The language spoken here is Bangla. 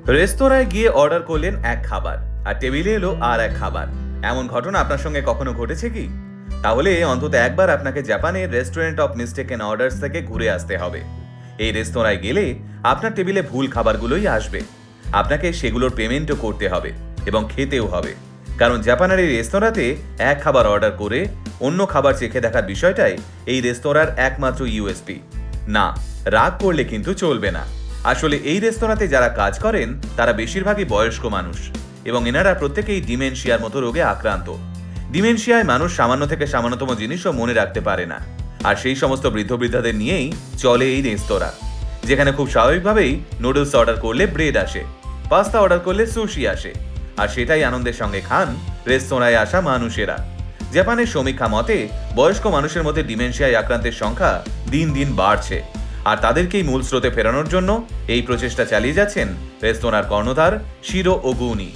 রেস্তোরাঁয় গিয়ে অর্ডার করলেন এক খাবার আর টেবিলে এলো আর এক খাবার। এমন ঘটনা আপনার সঙ্গে কখনো ঘটেছে কি? তাহলে অন্তত একবার আপনাকে জাপানের রেস্টুরেন্ট অফ মিস্টেকেন অর্ডার্স থেকে ঘুরে আসতে হবে। এই রেস্তোরাঁয় গেলে আপনার টেবিলে ভুল খাবারগুলোই আসবে। আপনাকে সেগুলোর পেমেন্টও করতে হবে এবং খেতেও হবে, কারণ জাপানের এই রেস্তোরাঁতে এক খাবার অর্ডার করে অন্য খাবার চেখে দেখার বিষয়টাই এই রেস্তোরাঁর একমাত্র ইউএসপি। না, রাগ করলে কিন্তু চলবে না। আসলে এই রেস্তোরাঁতে যারা কাজ করেন তারা বেশিরভাগই বয়স্ক মানুষ এবং এনারা প্রত্যেকেই ডিমেনশিয়ার মতো রোগে আক্রান্ত। ডিমেনশিয়ায় মানুষ সামান্য থেকে সামান্যতম জিনিসও মনে রাখতে পারে না, আর সেই সমস্ত বৃদ্ধ বৃদ্ধাদের নিয়েই চলে এই রেস্তোরাঁ, যেখানে খুব স্বাভাবিকভাবেই নুডলস অর্ডার করলে ব্রেড আসে, পাস্তা অর্ডার করলে সুশি আসে, আর সেটাই আনন্দের সঙ্গে খান রেস্তোরাঁয় আসা মানুষেরা। জাপানের সমীক্ষা মতে বয়স্ক মানুষের মধ্যে ডিমেনশিয়ায় আক্রান্তের সংখ্যা দিন দিন বাড়ছে, আর তাদেরকেই মূল স্রোতে ফেরানোর জন্য এই প্রচেষ্টা চালিয়ে যাচ্ছেন রেস্তোরাঁর কর্ণধার শিরো ওগুনি।